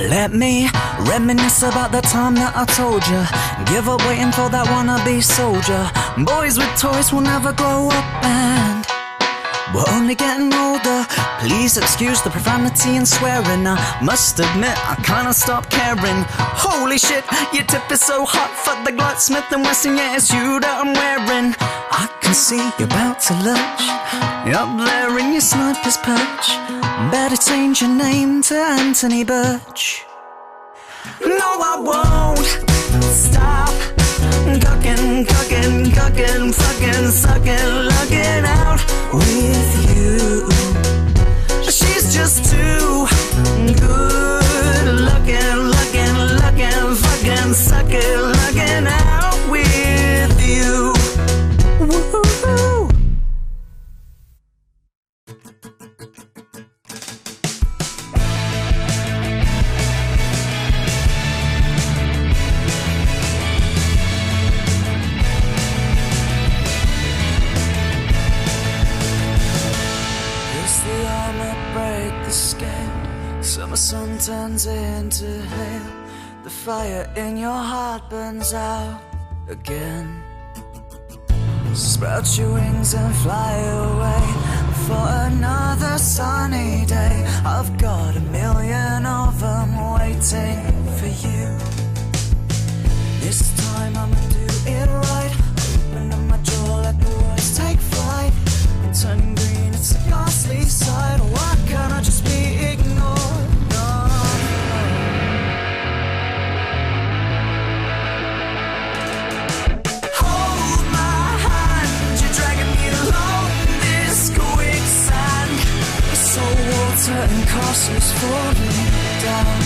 Let me reminisce about the time that I told you. Give up waiting for that wannabe soldier. Boys with toys will never grow up and we're only getting older. Please excuse the profanity and swearing. I must admit I kinda stopped caring. Holy shit, your tip is so hot. Fuck the Glut, Smith & Wesson, yeah it's you that I'm wearing. I can see you're about to lunch. You're up there in your sniper's perch. Better change your name to Anthony Birch. No, I won't stop cooking, fucking, sucking, looking out with you. She's just too good looking, fucking, sucking, looking out with you. Woo-hoo-hoo. Summer sun turns into hail. The fire in your heart burns out again. Sprout your wings and fly away for another sunny day. I've got a million of them waiting for you. This time I'ma do it right. Open up my jaw, let the words take flight. Turning green, it's a ghastly sight. Why can't I just be ignored? Hold my hand, you're dragging me along this quicksand. So water and castles falling down.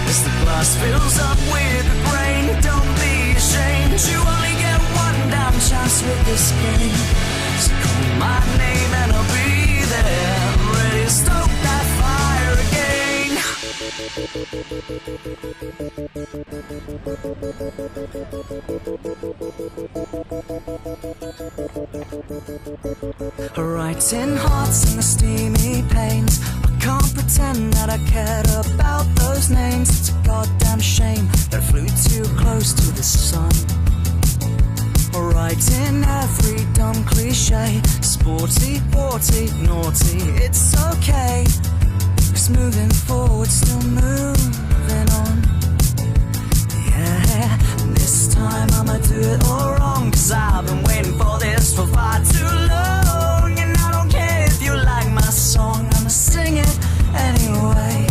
As the glass fills up with the rain, don't be ashamed. You only get one damn chance with this game. So call my name and I'll be there, ready to stoke that fire again. Writing hearts in the steamy panes. I can't pretend that I cared about those names. It's a goddamn shame that I flew too close to the sun. Writing every dumb cliche. Sporty, haughty, naughty, it's okay. 'Cause moving forward, still moving on. Yeah, this time I'ma do it all wrong. 'Cause I've been waiting for this for far too long. And I don't care if you like my song, I'ma sing it anyway.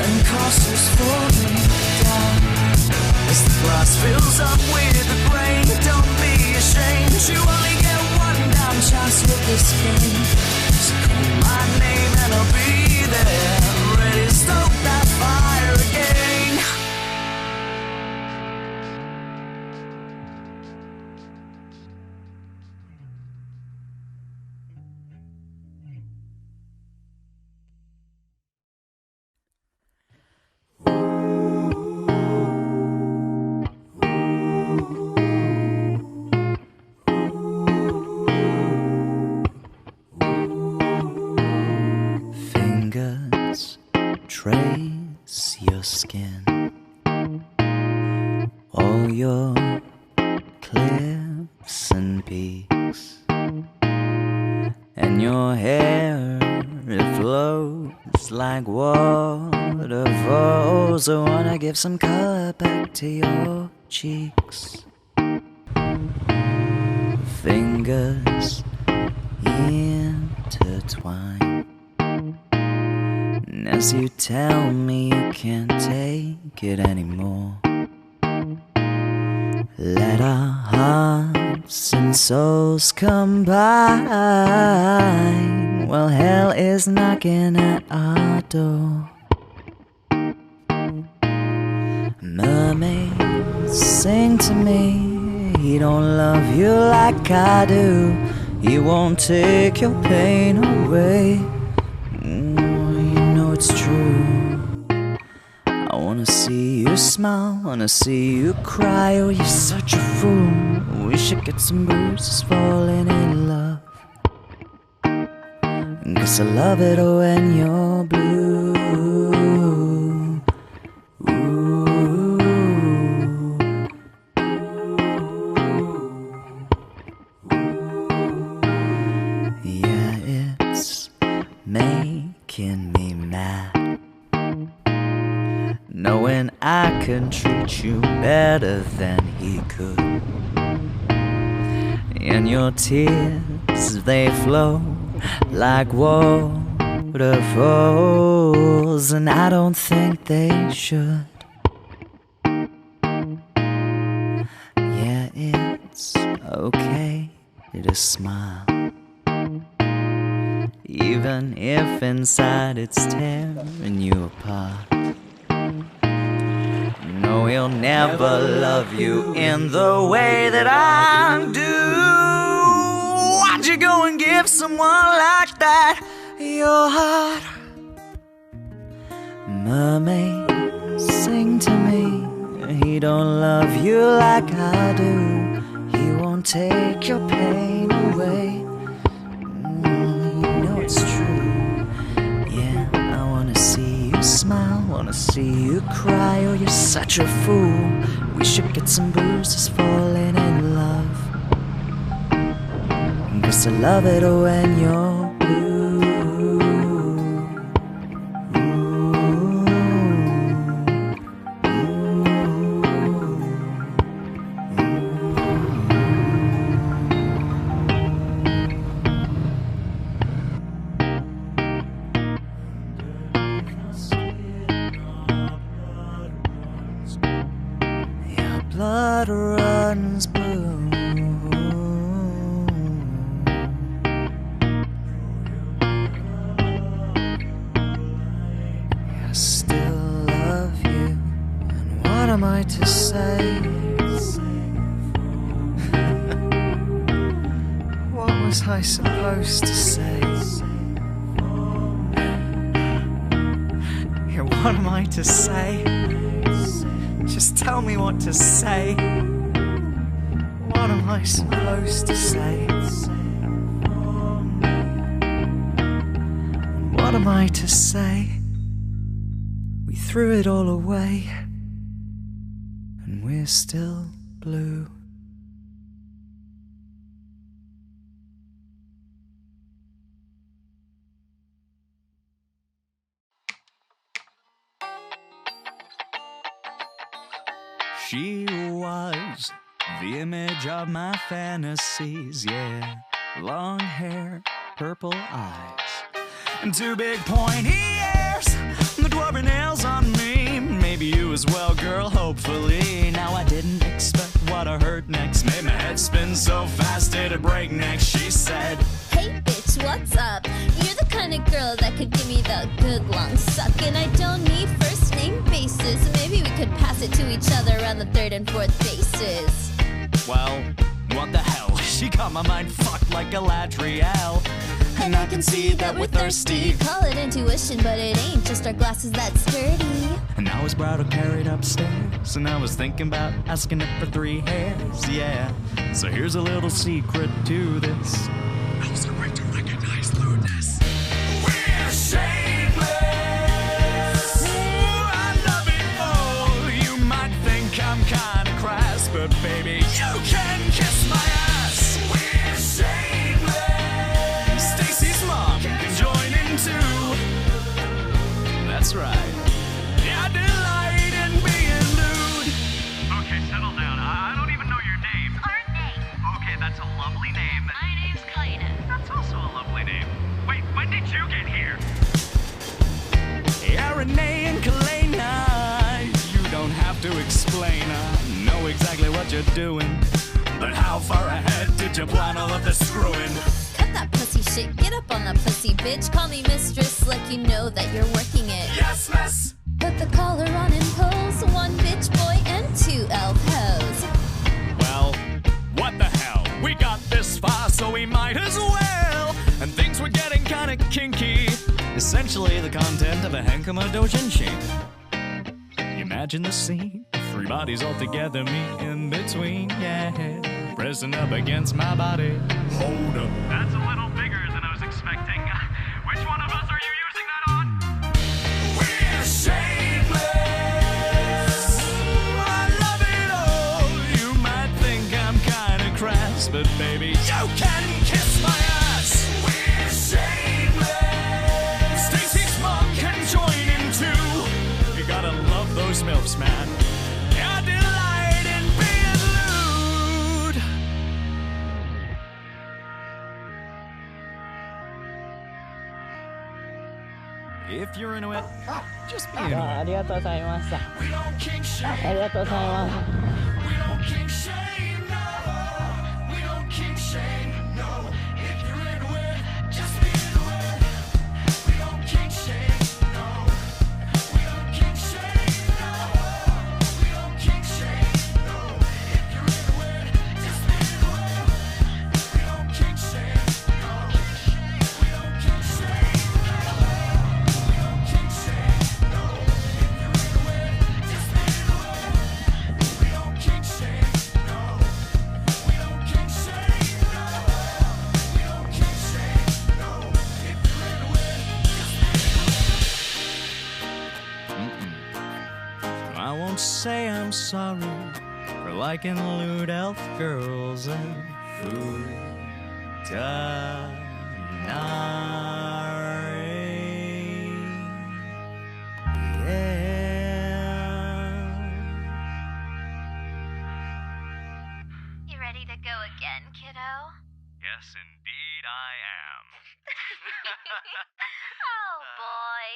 And castles falling down. As the glass fills up with the grain, don't be ashamed. You only get one damn chance with this game. So call my name and I'll be there, ready to stoke that fire again. Trace your skin, all your cliffs and peaks, and your hair, it flows like waterfalls. I wanna give some color back to your cheeks. Fingers intertwine. As you tell me you can't take it anymore, let our hearts and souls combine. Well, hell is knocking at our door. Mermaids sing to me, he don't love you like I do. He won't take your pain away. It's true. I wanna see you you smile, wanna see you cry. Oh, you're such a fool. We should get some bruises falling in love. Guess I love it when you're blue. Yeah, it's making me mad, knowing I can treat you better than he could. And your tears, they flow like waterfalls, and I don't think they should. Yeah, it's okay to smile, even if inside it's tearing you apart. No, he'll never love you in the way that I do. Why'd you go and give someone like that your heart? Mermaid, sing to me. He don't love you like I do. He won't take your pain away. You know it's true. Yeah, I wanna see you smile, wanna see you cry. Oh, you're such a fool. We should get some bruises falling in love. Guess I love it when you're blue. Your blood runs blue. I still love you, and what am I to say? What was I supposed to say? Yeah, what am I to say? Just tell me what to say. What am I supposed to say? What am I to say? We threw it all away, and we're still blue. She was the image of my fantasies, yeah. Long hair, purple eyes, and two big pointy ears, the dwarven nails on me. Maybe you as well, girl, hopefully. Now I didn't expect what I heard next. Made my head spin so fast it'd break next. She said, hey bitch, what's up? You're the kind of girl that could give me the good long suck, and I don't need first name basis. Maybe we could pass it to each other on the third and fourth bases. well, what the hell? She got my mind fucked like Galadriel. And I can see that we're thirsty. Call it intuition, but it ain't just our glasses that sturdy. And I was brought up, carried upstairs, and I was thinking about asking it for 3 hairs, yeah. So here's a little secret to this. I was quick to recognize lewdness. We're shameless. Ooh, I love it all. You might think I'm kinda crass, but baby, you can kiss my ass. We're shameless. Stacy's mom can join in too. That's right. Yeah, I delight in being lewd. Okay, settle down. I don't even know your name. Our name. Okay, that's a lovely name. My name's Kaina. That's also a lovely name. Wait, when did you get here? Yeah, Renee and Kalena, you don't have to explain. I know exactly what you're doing. But how far ahead did you plan all of the screwing? Cut that pussy shit. Get up on that pussy, bitch. Call me mistress like you know that you're working it. Yes, miss! Put the collar on and pose. 1 bitch boy and 2 elf hoes. Well, what the hell? We got this far, so we might as well. And things were getting kinda kinky. Essentially the content of a Henkama Dojinshi. You met? Imagine the scene, three bodies all together, me in between, yeah, pressing up against my body. Hold up. That's a little bigger than I was expecting. Which one of us are you using that on? We're shameless. I love it all. You might think I'm kinda crass, but baby, you can kiss my ass. We're shameless. Stacy Smug can join in too. You gotta love those MILFs, man. I delight in being lewd. If you're into it, just be into あ it. りがとうございました。 We don't kink shame. ありがとうございます。 We don't kink shame, no. We don't kink shame, no. If you're into it, just be into it. We don't kink shame, no. We don't kink shame, no. We don't kink shame, no. If you're into it, just be into it. We don't kink shame, no. We don't kink shame, no. We don't kink shame, no. If you're into it, just be into it. We don't kink shame, no. We don't kink shame, no. We don't kink shame, no. If you're into it, just be into it. I won't say I'm sorry for liking lewd elf girls and futanari. Yeah. You ready to go again, kiddo? Yes, indeed I am. Oh boy.